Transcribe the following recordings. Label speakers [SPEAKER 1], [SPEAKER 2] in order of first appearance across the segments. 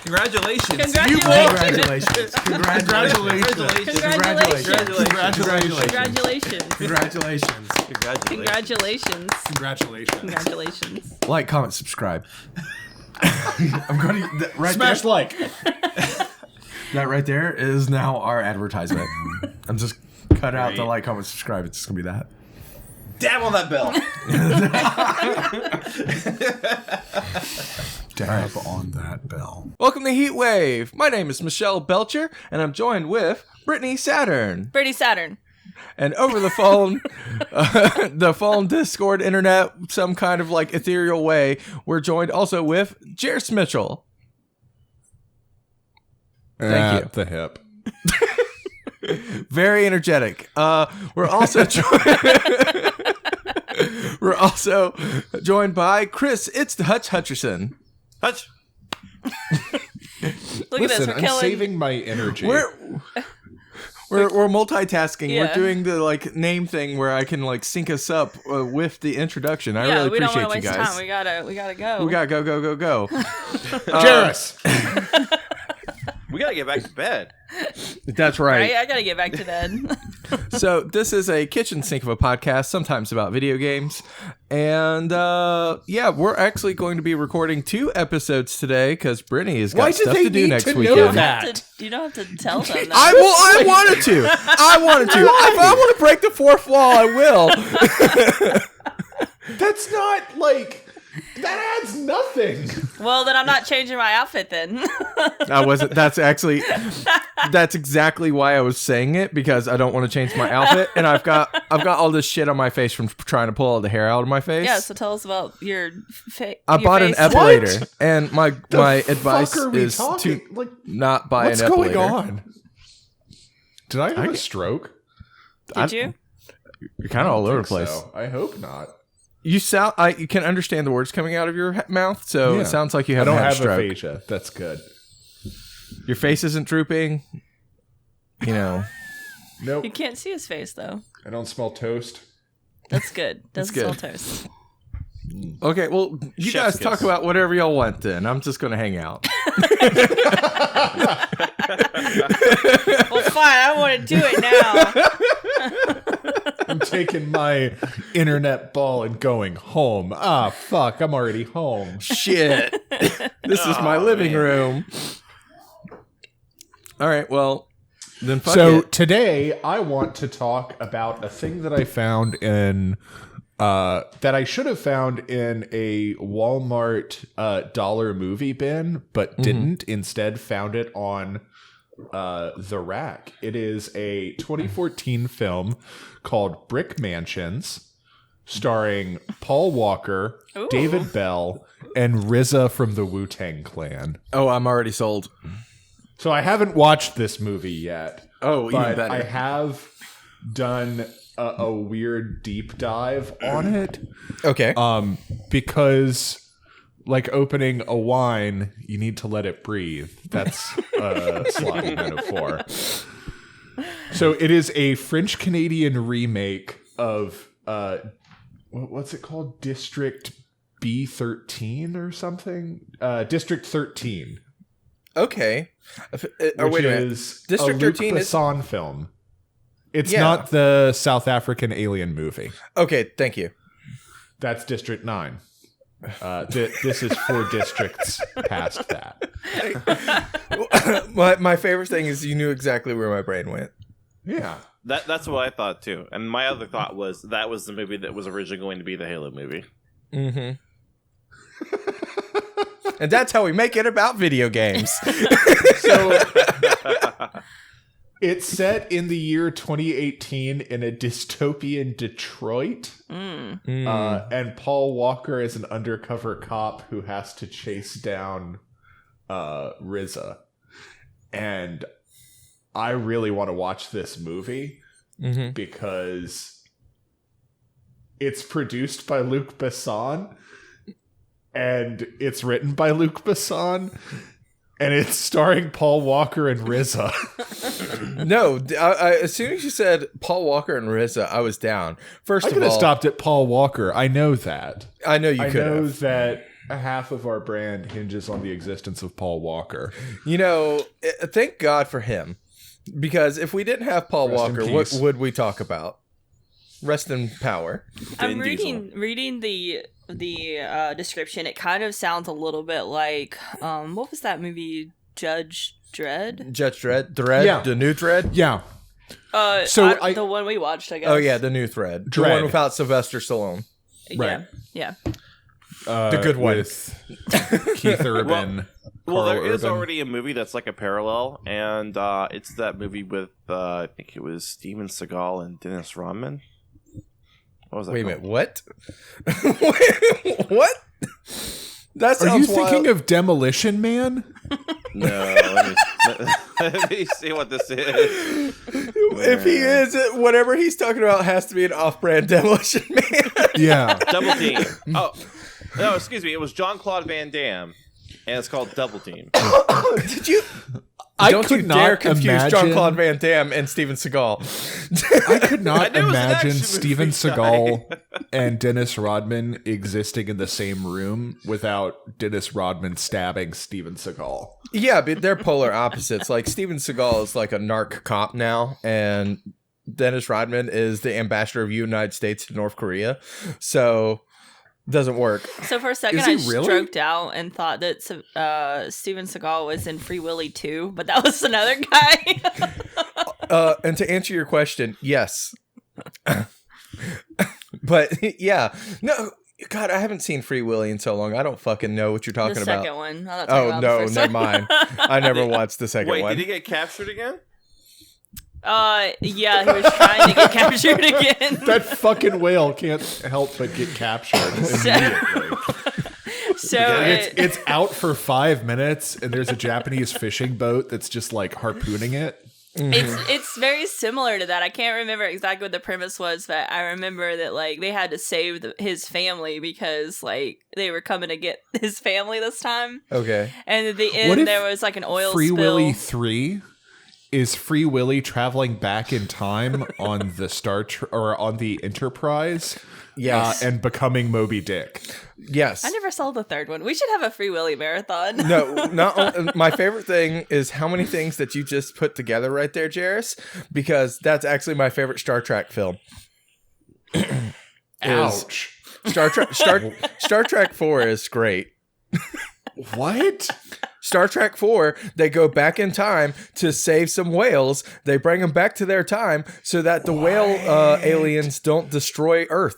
[SPEAKER 1] Congratulations.
[SPEAKER 2] Congratulations.
[SPEAKER 3] Like, comment, subscribe. I'm going to
[SPEAKER 2] smash
[SPEAKER 3] there,
[SPEAKER 2] like.
[SPEAKER 3] That right there is now our advertisement. I'm just cut out the like, comment, subscribe. It's just gonna be that.
[SPEAKER 1] Dab on that bell.
[SPEAKER 3] Dab on that bell.
[SPEAKER 4] Welcome to Heat Wave. My name is Michelle Belcher, and I'm joined with Brittany Saturn.
[SPEAKER 5] Brittany Saturn.
[SPEAKER 4] And over the phone, the phone, Discord, internet, some kind of like ethereal way, we're joined also with Jairus Mitchell. Thank you.
[SPEAKER 2] The hip.
[SPEAKER 4] Very energetic. We're also joined by Chris. It's the Hutch Hutcherson.
[SPEAKER 1] Hutch.
[SPEAKER 5] Look at this. We're
[SPEAKER 2] I'm
[SPEAKER 5] killing.
[SPEAKER 2] saving my energy.
[SPEAKER 4] We're multitasking.
[SPEAKER 5] Yeah.
[SPEAKER 4] We're doing the like name thing where I can like sync us up with the introduction. I really
[SPEAKER 5] we don't
[SPEAKER 4] appreciate
[SPEAKER 5] want to
[SPEAKER 4] you
[SPEAKER 5] waste
[SPEAKER 4] guys.
[SPEAKER 5] time. We gotta go.
[SPEAKER 4] We gotta go.
[SPEAKER 2] Jairus.
[SPEAKER 1] We gotta get back to bed.
[SPEAKER 4] That's right.
[SPEAKER 5] Right? I gotta get back to bed.
[SPEAKER 4] So this is a kitchen sink of a podcast, sometimes about video games. And we're actually going to be recording 2 episodes today because Brittany has got stuff to do next weekend.
[SPEAKER 5] You don't have to tell them that.
[SPEAKER 4] I wanted to. If I want to break the fourth wall, I will.
[SPEAKER 2] That's not like... That adds nothing.
[SPEAKER 5] Well, then I'm not changing my outfit then.
[SPEAKER 4] I wasn't. That's exactly why I was saying it, because I don't want to change my outfit, and I've got all this shit on my face from trying to pull all the hair out of my face.
[SPEAKER 5] Yeah, so tell us about your face.
[SPEAKER 4] I bought an epilator, and my advice is to not buy an epilator.
[SPEAKER 2] What's going on? Did I have a stroke?
[SPEAKER 5] Did you?
[SPEAKER 4] You're kind of all over the place.
[SPEAKER 2] So. I hope not.
[SPEAKER 4] You can understand the words coming out of your mouth, so it sounds like you haven't had a stroke.
[SPEAKER 2] I don't have aphasia. That's good.
[SPEAKER 4] Your face isn't drooping.
[SPEAKER 2] Nope.
[SPEAKER 5] You can't see his face though.
[SPEAKER 2] I don't smell toast.
[SPEAKER 5] That's good. Doesn't smell
[SPEAKER 4] good.
[SPEAKER 5] toast.
[SPEAKER 4] Okay, well, you guys talk about whatever y'all want then. I'm just going to hang out.
[SPEAKER 5] Well, fine. I want to do it now.
[SPEAKER 2] I'm taking my internet ball and going home. Ah, fuck. I'm already home.
[SPEAKER 4] Shit. This is my living room. All right, well, then fuck it.
[SPEAKER 2] Today, I want to talk about a thing that I found in... that I should have found in a Walmart dollar movie bin, but didn't. Instead, found it on the rack. It is a 2014 film called Brick Mansions, starring Paul Walker, David Bell, and RZA from the Wu-Tang Clan.
[SPEAKER 4] Oh, I'm already sold.
[SPEAKER 2] So I haven't watched this movie yet.
[SPEAKER 4] Oh, even
[SPEAKER 2] but
[SPEAKER 4] better.
[SPEAKER 2] I have done a weird deep dive on it.
[SPEAKER 4] Okay.
[SPEAKER 2] Because like opening a wine, you need to let it breathe. That's a sloppy metaphor. So it is a French-Canadian remake of what's it called? District B13 or something? District 13.
[SPEAKER 4] Okay.
[SPEAKER 2] Which
[SPEAKER 4] wait a minute.
[SPEAKER 2] is
[SPEAKER 4] District
[SPEAKER 2] a Luc
[SPEAKER 4] 13
[SPEAKER 2] Besson film. It's not the South African alien movie.
[SPEAKER 4] Thank you.
[SPEAKER 2] That's District 9. This is 4 districts past that.
[SPEAKER 4] My favorite thing is you knew exactly where my brain went.
[SPEAKER 2] Yeah.
[SPEAKER 1] That's what I thought too. And my other thought was that was the movie that was originally going to be the Halo movie.
[SPEAKER 4] Mm-hmm. And that's how we make it about video games.
[SPEAKER 2] So it's set in the year 2018 in a dystopian Detroit. And Paul Walker is an undercover cop who has to chase down RZA. And I really want to watch this movie because it's produced by Luc Besson and it's written by Luc Besson. And it's starring Paul Walker and RZA.
[SPEAKER 4] No, as soon as you said Paul Walker and RZA, I was down. First
[SPEAKER 2] I
[SPEAKER 4] of
[SPEAKER 2] could
[SPEAKER 4] all,
[SPEAKER 2] have stopped at Paul Walker. I know that.
[SPEAKER 4] I know you could
[SPEAKER 2] I know
[SPEAKER 4] have.
[SPEAKER 2] that half of our brand hinges on the existence of Paul Walker.
[SPEAKER 4] You know, thank God for him. Because if we didn't have Paul Walker, what would we talk about? Rest in power.
[SPEAKER 5] I'm reading the description. It kind of sounds a little bit like what was that movie? Judge Dredd.
[SPEAKER 2] Yeah.
[SPEAKER 4] The new Dredd.
[SPEAKER 2] Yeah.
[SPEAKER 5] The one we watched, I guess.
[SPEAKER 4] Oh yeah, the new Dredd. The one without Sylvester Stallone.
[SPEAKER 2] Right.
[SPEAKER 5] Yeah.
[SPEAKER 4] The good one
[SPEAKER 2] with Keith Urban.
[SPEAKER 1] Well, there is
[SPEAKER 2] Urban.
[SPEAKER 1] already a movie that's like a parallel, and it's that movie with I think it was Steven Seagal and Dennis Rodman. What was that?
[SPEAKER 4] Wait a
[SPEAKER 1] called?
[SPEAKER 4] minute, what? What? That sounds
[SPEAKER 2] Are you
[SPEAKER 4] wild.
[SPEAKER 2] thinking of Demolition Man?
[SPEAKER 1] No, let me see what this is.
[SPEAKER 4] If he is, whatever he's talking about has to be an off-brand Demolition Man.
[SPEAKER 2] Yeah.
[SPEAKER 1] Double Team. Oh, no, excuse me. It was Jean-Claude Van Damme, and it's called Double Team.
[SPEAKER 4] Did you?
[SPEAKER 2] I
[SPEAKER 4] Don't you
[SPEAKER 2] could
[SPEAKER 4] dare
[SPEAKER 2] not
[SPEAKER 4] confuse
[SPEAKER 2] imagine-
[SPEAKER 4] Jean-Claude Van Damme and Steven Seagal.
[SPEAKER 2] I could not
[SPEAKER 1] knew it was an
[SPEAKER 2] imagine
[SPEAKER 1] action
[SPEAKER 2] Steven
[SPEAKER 1] movie,
[SPEAKER 2] Seagal and Dennis Rodman existing in the same room without Dennis Rodman stabbing Steven Seagal.
[SPEAKER 4] Yeah, but they're polar opposites. Like, Steven Seagal is like a narc cop now, and Dennis Rodman is the ambassador of the United States to North Korea. So, doesn't work.
[SPEAKER 5] So for a second,
[SPEAKER 2] Is he
[SPEAKER 5] I
[SPEAKER 2] really?
[SPEAKER 5] stroked out and thought that Steven Seagal was in Free Willy 2, but that was another guy.
[SPEAKER 4] And to answer your question, yes. But, yeah. No, God, I haven't seen Free Willy in so long. I don't fucking know what you're talking
[SPEAKER 5] The
[SPEAKER 4] about.
[SPEAKER 5] second one. I'm not talking
[SPEAKER 4] Oh,
[SPEAKER 5] about the
[SPEAKER 4] no,
[SPEAKER 5] first
[SPEAKER 4] never
[SPEAKER 5] one.
[SPEAKER 4] mind. I never watched the second
[SPEAKER 1] Wait,
[SPEAKER 4] one.
[SPEAKER 1] did he get captured again?
[SPEAKER 5] Yeah, he was trying to get captured again.
[SPEAKER 2] That fucking whale can't help but get captured immediately.
[SPEAKER 5] So
[SPEAKER 2] It's out for 5 minutes, and there's a Japanese fishing boat that's just like harpooning it.
[SPEAKER 5] it's very similar to that. I can't remember exactly what the premise was, but I remember that like they had to save his family because like they were coming to get his family this time.
[SPEAKER 4] Okay.
[SPEAKER 5] And at the
[SPEAKER 2] What
[SPEAKER 5] end,
[SPEAKER 2] if
[SPEAKER 5] there was like an oil
[SPEAKER 2] Free
[SPEAKER 5] spill.
[SPEAKER 2] Willy 3 is Free Willy traveling back in time on the or on the Enterprise,
[SPEAKER 4] Yes.
[SPEAKER 2] and becoming Moby Dick.
[SPEAKER 4] Yes.
[SPEAKER 5] I never saw the third one. We should have a Free Willy marathon.
[SPEAKER 4] No, my favorite thing is how many things that you just put together right there, Jairus, because that's actually my favorite Star Trek film.
[SPEAKER 2] Ouch.
[SPEAKER 4] Star Trek 4 is great.
[SPEAKER 2] What?
[SPEAKER 4] Star Trek 4, they go back in time to save some whales. They bring them back to their time so that the whale aliens don't destroy Earth.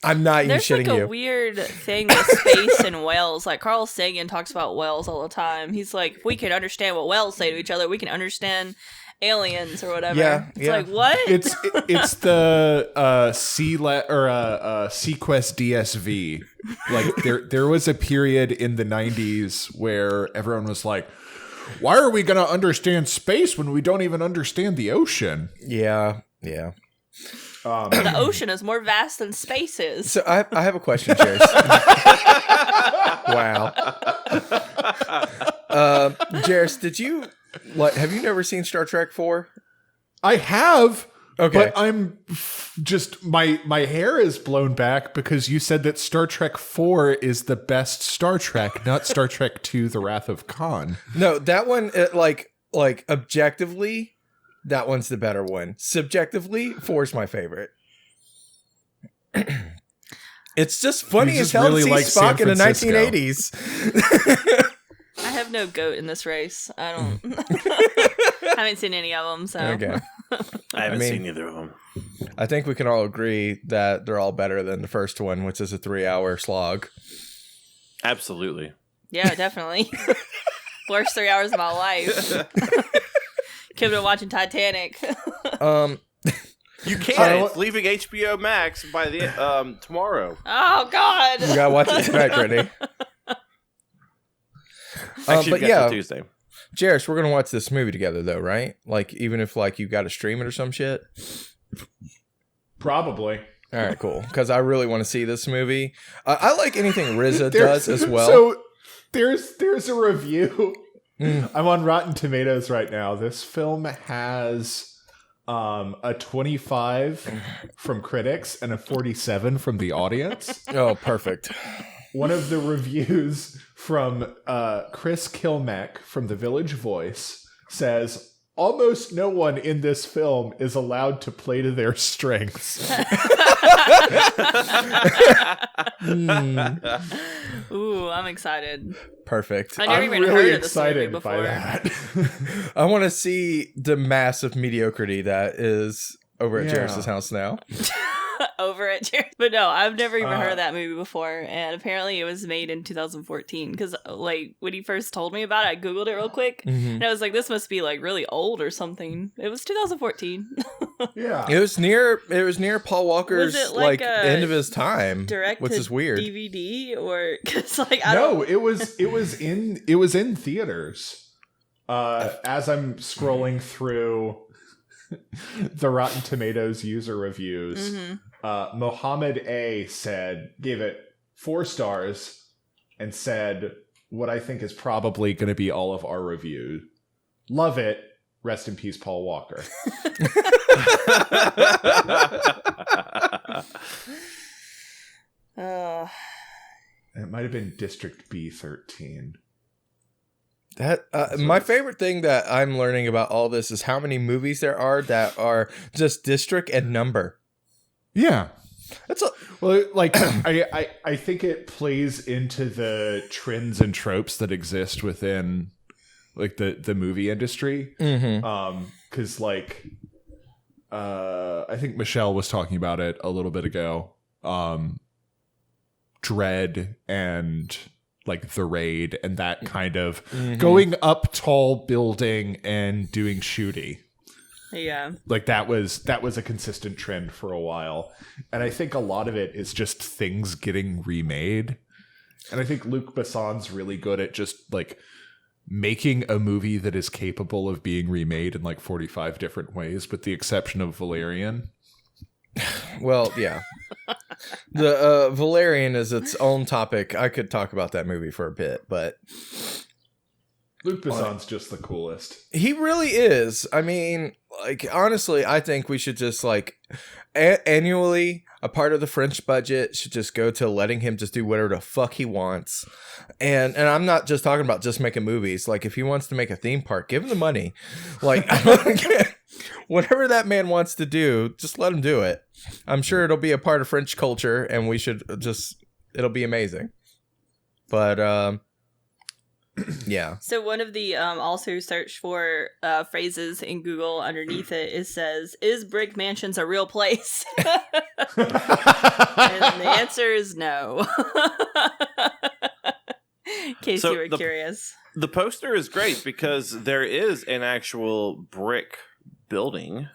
[SPEAKER 4] I'm not even
[SPEAKER 5] There's
[SPEAKER 4] shitting
[SPEAKER 5] like a
[SPEAKER 4] you.
[SPEAKER 5] weird thing with space and whales. Like Carl Sagan talks about whales all the time. He's like, if we can understand what whales say to each other, we can understand aliens or whatever.
[SPEAKER 4] Yeah,
[SPEAKER 5] It's
[SPEAKER 4] yeah.
[SPEAKER 5] like, what?
[SPEAKER 2] It's the Sequest DSV. Like there was a period in the 90s where everyone was like, why are we going to understand space when we don't even understand the ocean?
[SPEAKER 4] Yeah.
[SPEAKER 5] The ocean is more vast than space is.
[SPEAKER 4] So I have a question, Jairus. Wow. Jairus, have you never seen Star Trek 4?
[SPEAKER 2] I have,
[SPEAKER 4] Okay.
[SPEAKER 2] but I'm just my hair is blown back because you said that Star Trek 4 is the best Star Trek, not Star Trek 2: The Wrath of Khan.
[SPEAKER 4] No, that one, like objectively, that one's the better one. Subjectively, 4 is my favorite. It's just funny
[SPEAKER 2] You
[SPEAKER 4] as
[SPEAKER 2] just
[SPEAKER 4] hell
[SPEAKER 2] really
[SPEAKER 4] to see
[SPEAKER 2] like
[SPEAKER 4] Spock
[SPEAKER 2] San
[SPEAKER 4] in the
[SPEAKER 2] Francisco.
[SPEAKER 4] 1980s.
[SPEAKER 5] I have no goat in this race. I don't. I haven't seen any of them, so.
[SPEAKER 4] Okay.
[SPEAKER 1] I haven't
[SPEAKER 4] mean-
[SPEAKER 1] seen either of them.
[SPEAKER 4] I think we can all agree that they're all better than the first one, which is a 3-hour slog.
[SPEAKER 1] Absolutely.
[SPEAKER 5] Yeah, definitely. Worst 3 hours of my life. Could have been watching Titanic.
[SPEAKER 1] You can. It's leaving HBO Max by the tomorrow.
[SPEAKER 5] Oh, God.
[SPEAKER 4] You gotta watch it tonight, Brittany.
[SPEAKER 1] Actually,
[SPEAKER 4] But
[SPEAKER 1] we got
[SPEAKER 4] yeah,
[SPEAKER 1] till Tuesday.
[SPEAKER 4] Jairus, we're gonna watch this movie together, though, right? Like, even if like you got to stream it or some shit.
[SPEAKER 2] Probably.
[SPEAKER 4] All right, cool. Because I really want to see this movie. I like anything RZA does as well.
[SPEAKER 2] So there's a review. I'm on Rotten Tomatoes right now. This film has a 25 from critics and a 47 from the audience.
[SPEAKER 4] Oh, perfect.
[SPEAKER 2] one of the reviews from Chris Kilmeck from The Village Voice says, almost no one in this film is allowed to play to their strengths.
[SPEAKER 5] Ooh, I'm excited.
[SPEAKER 4] Perfect.
[SPEAKER 5] I never
[SPEAKER 2] I'm
[SPEAKER 5] even
[SPEAKER 2] really
[SPEAKER 5] heard of this
[SPEAKER 2] excited
[SPEAKER 5] movie
[SPEAKER 2] by
[SPEAKER 5] before.
[SPEAKER 2] that.
[SPEAKER 4] I want to see the massive mediocrity that is over at Jairus' house now.
[SPEAKER 5] Over at Jairus. But no, I've never even heard of that movie before. And apparently it was made in 2014. Because, like, when he first told me about it, I Googled it real quick. And I was like, this must be, like, really old or something. It was 2014.
[SPEAKER 2] Yeah.
[SPEAKER 4] It was near Paul Walker's
[SPEAKER 5] Was it
[SPEAKER 4] like
[SPEAKER 5] like a
[SPEAKER 4] end of his time,
[SPEAKER 5] direct
[SPEAKER 4] which
[SPEAKER 5] to
[SPEAKER 4] is weird.
[SPEAKER 5] DVD or because like
[SPEAKER 2] No, it was in theaters. As I'm scrolling through the Rotten Tomatoes user reviews, Mohammed A gave it 4 stars and said what I think is probably going to be all of our review. Love it. Rest in peace, Paul Walker. It might have been District B13.
[SPEAKER 4] That my favorite thing that I'm learning about all this is how many movies there are that are just district and number.
[SPEAKER 2] Yeah.
[SPEAKER 4] That's a
[SPEAKER 2] Well, like I think it plays into the trends and tropes that exist within like the movie industry. Because like I think Michelle was talking about it a little bit ago. Dread and like The Raid and that kind of going up tall building and doing shooty.
[SPEAKER 5] Yeah.
[SPEAKER 2] Like that was a consistent trend for a while. And I think a lot of it is just things getting remade. And I think Luc Besson's really good at just like making a movie that is capable of being remade in like 45 different ways, with the exception of Valerian.
[SPEAKER 4] Well, yeah. The Valerian is its own topic. I could talk about that movie for a bit, but
[SPEAKER 2] Luc Besson's just the coolest.
[SPEAKER 4] he really is. I mean, like, honestly, I think we should just like annually a part of the French budget should just go to letting him just do whatever the fuck he wants. And I'm not just talking about just making movies. Like, if he wants to make a theme park, give him the money. Like, whatever that man wants to do, just let him do it. I'm sure it'll be a part of French culture, and we should just, it'll be amazing. But, yeah.
[SPEAKER 5] So one of the also search for phrases in Google underneath it says, "Is Brick Mansions a real place?" And the answer is no. In case you were curious.
[SPEAKER 1] The poster is great because there is an actual brick building.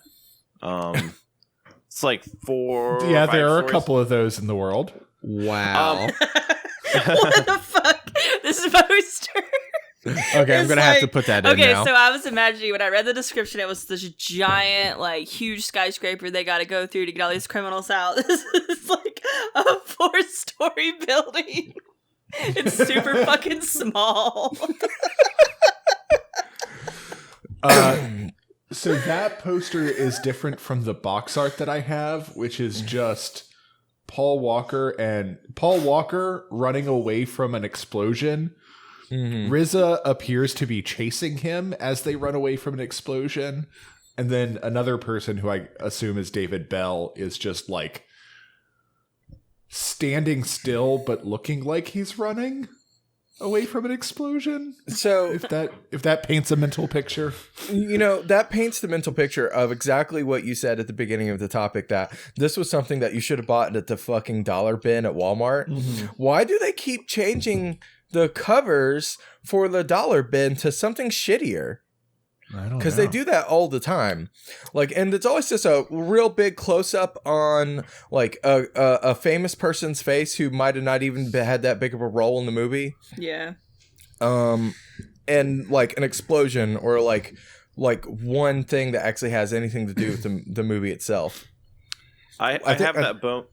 [SPEAKER 1] It's like 4.
[SPEAKER 2] Yeah, there are
[SPEAKER 1] stories.
[SPEAKER 2] a couple of those in the world.
[SPEAKER 4] Wow.
[SPEAKER 5] What the fuck? This poster.
[SPEAKER 4] Okay, I'm gonna have to put that in now.
[SPEAKER 5] So I was imagining when I read the description, it was this giant, like, huge skyscraper they got to go through to get all these criminals out. This is like a 4-story building. It's super fucking small.
[SPEAKER 2] So that poster is different from the box art that I have, which is just Paul Walker running away from an explosion. RZA appears to be chasing him as they run away from an explosion. And then another person who I assume is David Bell is just like standing still but looking like he's running away from an explosion.
[SPEAKER 4] So
[SPEAKER 2] if that paints a mental picture.
[SPEAKER 4] You know, that paints the mental picture of exactly what you said at the beginning of the topic, that this was something that you should have bought at the fucking dollar bin at Walmart. Why do they keep changing the covers for the dollar bin to something shittier? Because they do that all the time. Like, and it's always just a real big close up on like a famous person's face who might have not even had that big of a role in the movie.
[SPEAKER 5] Yeah.
[SPEAKER 4] And like an explosion or like one thing that actually has anything to do with the movie itself.
[SPEAKER 1] I have that bone.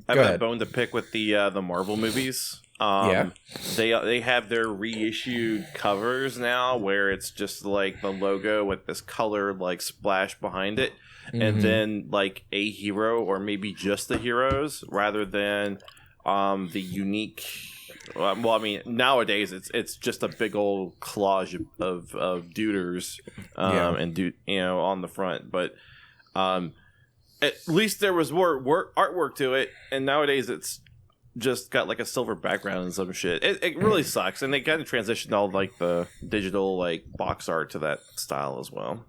[SPEAKER 1] I have that bone to pick with the Marvel movies.
[SPEAKER 4] Yeah.
[SPEAKER 1] They have their reissued covers now where it's just like the logo with this color like splash behind it, and then like a hero or maybe just the heroes rather than the unique Well, I mean, nowadays it's just a big old collage of duders, on the front. But at least there was more artwork to it, and nowadays it's just got like a silver background and some shit. It really sucks, and they kind of transitioned all like the digital like box art to that style as well.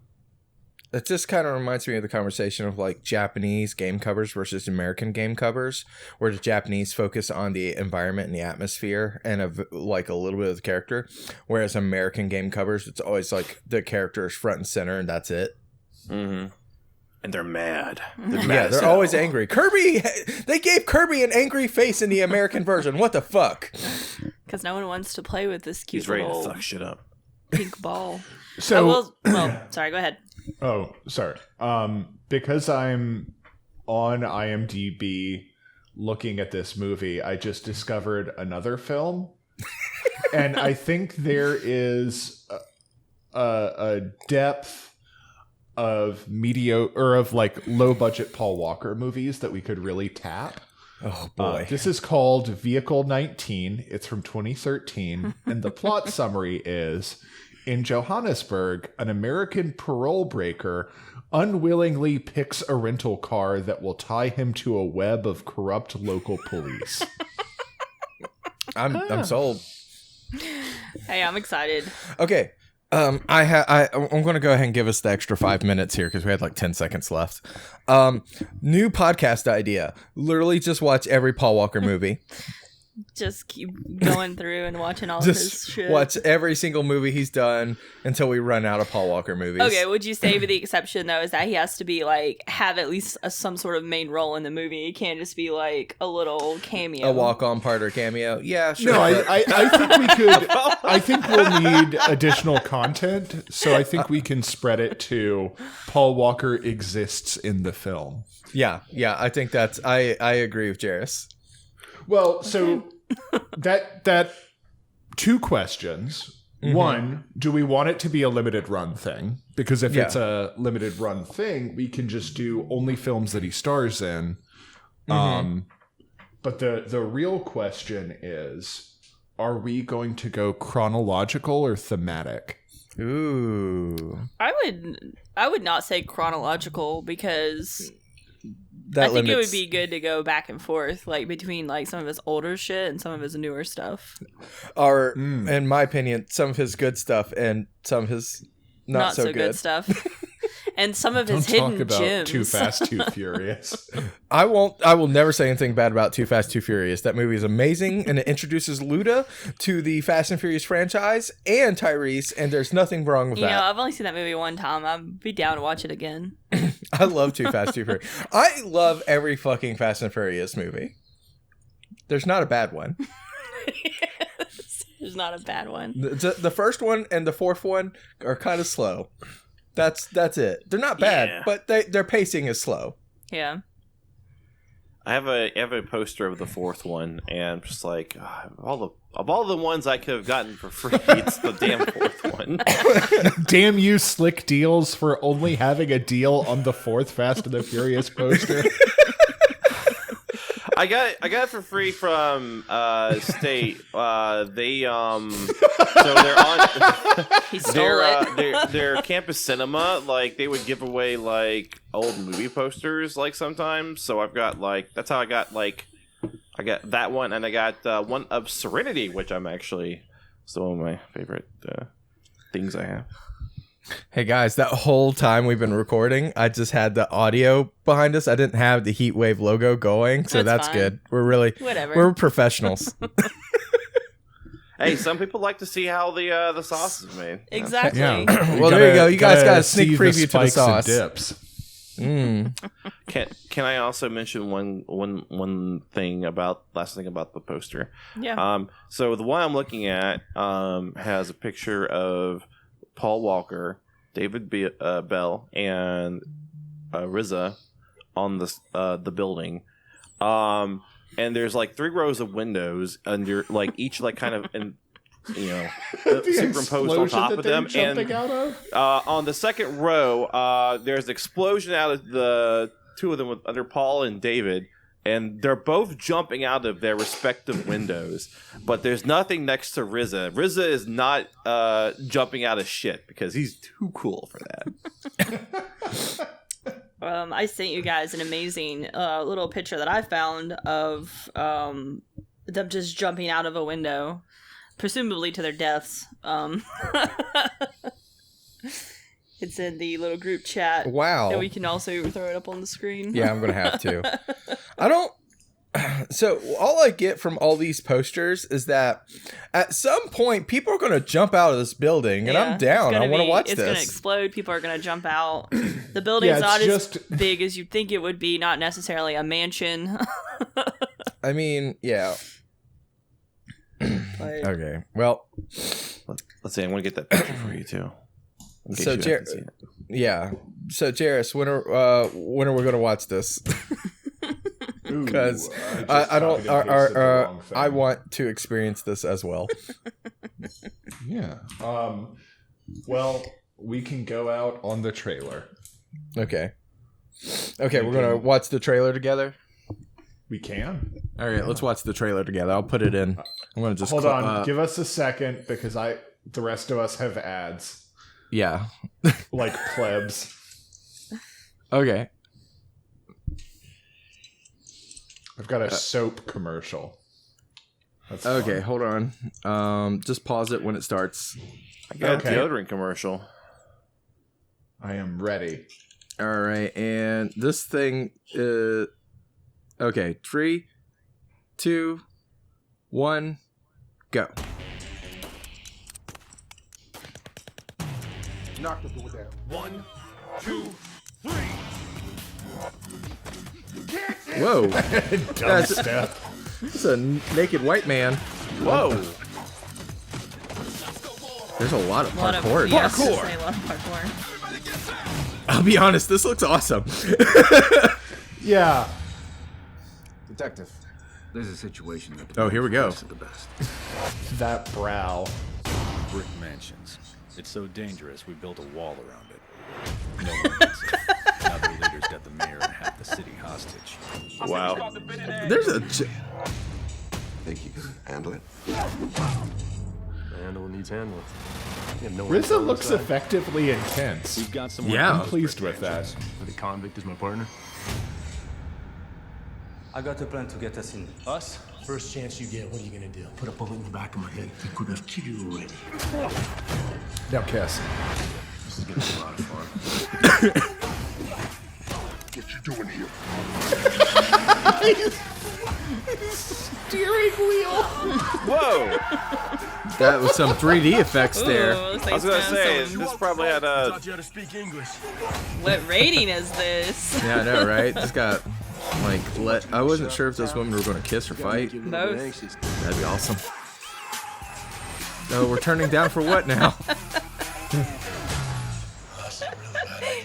[SPEAKER 4] It just kind of reminds me of the conversation of like Japanese game covers versus American game covers, where the Japanese focus on the environment and the atmosphere and like a little bit of the character, whereas American game covers, it's always like the character is front and center and that's it.
[SPEAKER 1] Mm-hmm. And they're mad.
[SPEAKER 4] They're always angry. Kirby, they gave Kirby an angry face in the American version. What the fuck?
[SPEAKER 5] Because no one wants to play with this cute
[SPEAKER 1] He's ready
[SPEAKER 5] little
[SPEAKER 1] to suck shit up.
[SPEAKER 5] pink ball.
[SPEAKER 2] So,
[SPEAKER 5] sorry, go ahead.
[SPEAKER 2] Oh, sorry. Because I'm on IMDb looking at this movie, I just discovered another film. And I think there is a depth of mediocre, of like low budget Paul Walker movies that we could really tap.
[SPEAKER 4] Oh boy.
[SPEAKER 2] This is called Vehicle 19. It's from 2013. And the plot summary is: in Johannesburg, an American parole breaker unwillingly picks a rental car that will tie him to a web of corrupt local police.
[SPEAKER 4] I'm sold.
[SPEAKER 5] Hey, I'm excited.
[SPEAKER 4] Okay. I'm going to go ahead and give us the extra 5 minutes here because we had like 10 seconds left. New podcast idea. Literally just watch every Paul Walker movie.
[SPEAKER 5] Just keep going through and watching all of his shit.
[SPEAKER 4] Watch every single movie he's done until we run out of Paul Walker movies.
[SPEAKER 5] Okay, would you say with the exception though is that he has to be like have at least some sort of main role in the movie? It can't just be like a little cameo,
[SPEAKER 4] a walk-on part or cameo. Yeah, sure.
[SPEAKER 2] No, I think we could. I think we'll need additional content, so I think we can spread it to Paul Walker exists in the film.
[SPEAKER 4] Yeah. I think that's. I agree with Jairus.
[SPEAKER 2] Well, so that two questions. Mm-hmm. One, do we want it to be a limited run thing? Because if it's a limited run thing, we can just do only films that he stars in. Mm-hmm. But the real question is, are we going to go chronological or thematic?
[SPEAKER 4] Ooh.
[SPEAKER 5] I would not say chronological because
[SPEAKER 4] that
[SPEAKER 5] I think it would be good to go back and forth, like between like some of his older shit and some of his newer stuff.
[SPEAKER 4] Or, in my opinion, some of his good stuff and some of his not so good stuff. And some of his hidden
[SPEAKER 2] gems. Don't talk about Too Fast, Too Furious.
[SPEAKER 4] I will never say anything bad about Too Fast, Too Furious. That movie is amazing, and it introduces Luda to the Fast and Furious franchise and Tyrese, and there's nothing wrong with that.
[SPEAKER 5] You know, I've only seen that movie one time. I'd be down to watch it again.
[SPEAKER 4] I love Too Fast, Too Furious. I love every fucking Fast and Furious movie. There's not a bad one.
[SPEAKER 5] There's not a bad one.
[SPEAKER 4] The first one and the fourth one are kind of slow. That's it. They're not bad, but their pacing is slow.
[SPEAKER 5] Yeah.
[SPEAKER 1] I have a poster of the fourth one, and I'm just like, of all the ones I could have gotten for free, it's the damn fourth one.
[SPEAKER 2] Damn you, slick deals, for only having a deal on the fourth Fast and the Furious poster.
[SPEAKER 1] I got it for free from State. They so they're on.
[SPEAKER 5] He stole it.
[SPEAKER 1] Their campus cinema, like they would give away like old movie posters, like sometimes. So I've got like that's how I got that one, and I got one of Serenity, which I'm actually still one of my favorite things I have.
[SPEAKER 4] Hey guys, that whole time we've been recording, I just had the audio behind us. I didn't have the Heat Wave logo going, so that's good. We're professionals.
[SPEAKER 1] Hey, some people like to see how the sauce is made.
[SPEAKER 5] Exactly.
[SPEAKER 2] Yeah.
[SPEAKER 4] Well, there you go. You guys got a sneak preview to the sauce.
[SPEAKER 2] Dips.
[SPEAKER 1] Can I also mention one thing about the poster?
[SPEAKER 5] Yeah.
[SPEAKER 1] So the one I'm looking at has a picture of Paul Walker, David Bell, and RZA on the building, and there's like 3 rows of windows under like each like kind of superimposed on top of them, and on the second row there's an explosion out of the 2 of them under Paul and David, and they're both jumping out of their respective windows, but there's nothing next to RZA. RZA is not jumping out of shit because he's too cool for that.
[SPEAKER 5] I sent you guys an amazing little picture that I found of them just jumping out of a window, presumably to their deaths. It's in the little group chat.
[SPEAKER 4] Wow.
[SPEAKER 5] And we can also throw it up on the screen.
[SPEAKER 4] Yeah, I'm going to have to. So all I get from all these posters is that at some point people are going to jump out of this building, and I'm down. I want to watch this.
[SPEAKER 5] It's going to explode. People are going to jump out. The building's not as big as you'd think it would be. Not necessarily a mansion.
[SPEAKER 4] I mean, yeah. Okay. Well,
[SPEAKER 1] let's see. I want to get that picture for you too.
[SPEAKER 4] So, yeah. So, Jairus, when are we going to watch this? Because I want to experience this as well.
[SPEAKER 2] Yeah. Well, we can go out on the trailer.
[SPEAKER 4] Okay, we're going to watch the trailer together.
[SPEAKER 2] We can.
[SPEAKER 4] All right, let's watch the trailer together. I'll put it in. I'm going to just
[SPEAKER 2] hold on. Give us a second because the rest of us have ads.
[SPEAKER 4] Yeah.
[SPEAKER 2] Like plebs.
[SPEAKER 4] Okay.
[SPEAKER 2] I've got a soap commercial. That's
[SPEAKER 4] okay, hold on. Just pause it when it starts.
[SPEAKER 1] I got a deodorant commercial.
[SPEAKER 2] I am ready.
[SPEAKER 4] All right, and this thing is... Okay, 3, 2, 1, go.
[SPEAKER 6] Knock the door down. 1, 2, 3.
[SPEAKER 4] Whoa.
[SPEAKER 2] That's
[SPEAKER 4] a naked white man.
[SPEAKER 1] Whoa.
[SPEAKER 4] There's a lot of parkour.
[SPEAKER 5] Parkour.
[SPEAKER 4] I'll be honest, this looks awesome.
[SPEAKER 2] Yeah.
[SPEAKER 6] Detective, there's a situation that
[SPEAKER 4] here we go.
[SPEAKER 6] The best.
[SPEAKER 2] That brow.
[SPEAKER 7] Brick mansions. It's so dangerous we built a wall around it. No one wants it. Now the leader's got the mayor and half the city hostage.
[SPEAKER 1] Wow.
[SPEAKER 4] There's a...
[SPEAKER 6] Think you can handle it?
[SPEAKER 7] Handle needs handling.
[SPEAKER 2] RZA looks effectively intense.
[SPEAKER 7] We've got some.
[SPEAKER 4] Yeah.
[SPEAKER 2] I'm pleased with that.
[SPEAKER 7] The convict is my partner.
[SPEAKER 8] I got a plan to get us in.
[SPEAKER 7] Us?
[SPEAKER 8] First chance you get, what are you gonna do? Put a bullet in the back of my head. He could have killed you already.
[SPEAKER 2] Now, Cass.
[SPEAKER 7] This is gonna be a lot of fun.
[SPEAKER 6] What you doing here?
[SPEAKER 2] Steering wheel.
[SPEAKER 1] Whoa.
[SPEAKER 4] That was some 3D effects there.
[SPEAKER 5] Ooh,
[SPEAKER 1] I was gonna say this probably had a.
[SPEAKER 7] Taught you how to speak English.
[SPEAKER 5] What rating is this?
[SPEAKER 4] Yeah, I know, right? Just got I wasn't sure if those women were going to kiss or fight.
[SPEAKER 5] Both.
[SPEAKER 4] That'd be awesome. Oh, we're turning down for what now?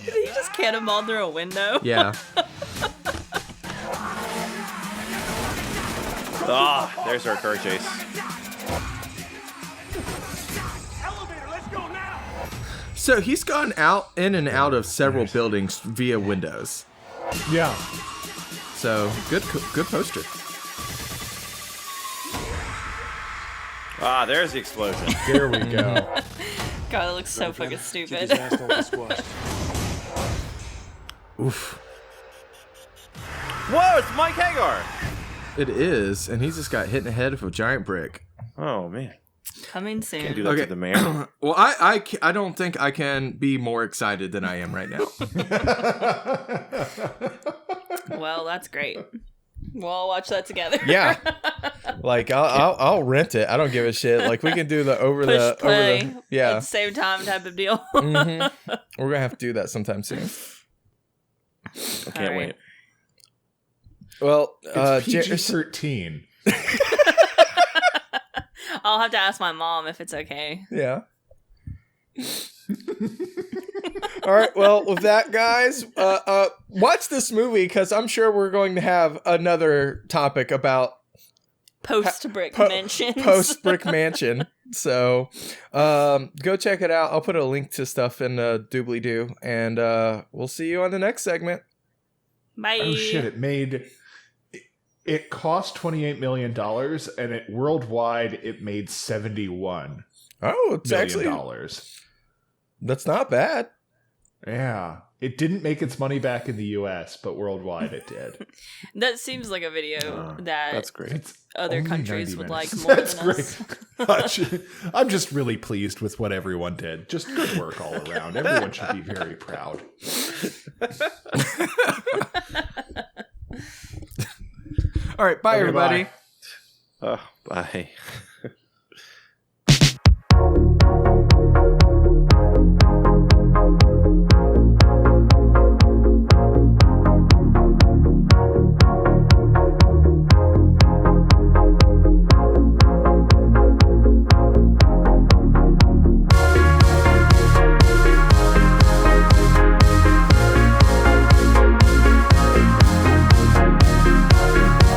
[SPEAKER 5] Did he just cannonball through a window?
[SPEAKER 4] Yeah.
[SPEAKER 1] There's our car chase.
[SPEAKER 4] So he's gone in and out of several buildings via windows.
[SPEAKER 2] Yeah.
[SPEAKER 4] So good poster.
[SPEAKER 1] There's the explosion.
[SPEAKER 2] There we go.
[SPEAKER 5] God, it looks so fucking stupid.
[SPEAKER 4] Oof.
[SPEAKER 1] Whoa, it's Mike Hagar.
[SPEAKER 4] It is, and he's just got hit in the head with a giant brick.
[SPEAKER 1] Oh man.
[SPEAKER 5] Coming soon.
[SPEAKER 1] Can't do that to the mayor.
[SPEAKER 4] Well, I don't think I can be more excited than I am right now.
[SPEAKER 5] Well, that's great. We'll all watch that together.
[SPEAKER 4] Yeah. Like I'll rent it. I don't give a shit. Like we can do the over the
[SPEAKER 5] at
[SPEAKER 4] yeah
[SPEAKER 5] the same time type of deal.
[SPEAKER 4] Mm-hmm. We're gonna have to do that sometime soon.
[SPEAKER 1] I can't wait.
[SPEAKER 4] Well,
[SPEAKER 2] it's PG-13.
[SPEAKER 5] I'll have to ask my mom if it's okay.
[SPEAKER 4] Yeah. All right. Well, with that, guys, watch this movie because I'm sure we're going to have another topic about
[SPEAKER 5] post-brick mansion.
[SPEAKER 4] Post-brick mansion. So, go check it out. I'll put a link to stuff in the doobly-doo, and we'll see you on the next segment.
[SPEAKER 5] Bye.
[SPEAKER 2] Oh shit! It cost $28 million, and worldwide it made $71
[SPEAKER 4] it's
[SPEAKER 2] million.
[SPEAKER 4] actually that's not bad.
[SPEAKER 2] Yeah. It didn't make its money back in the US, but worldwide it did.
[SPEAKER 5] That seems like a video that
[SPEAKER 1] That's great.
[SPEAKER 2] It's
[SPEAKER 5] other
[SPEAKER 2] only
[SPEAKER 5] countries
[SPEAKER 2] 90
[SPEAKER 5] would
[SPEAKER 2] minutes.
[SPEAKER 5] like more
[SPEAKER 2] That's
[SPEAKER 5] than
[SPEAKER 2] great.
[SPEAKER 5] us.
[SPEAKER 2] Hutch, I'm just really pleased with what everyone did. Just good work all around. Everyone should be very proud.
[SPEAKER 4] All right, bye, everybody.
[SPEAKER 1] Bye.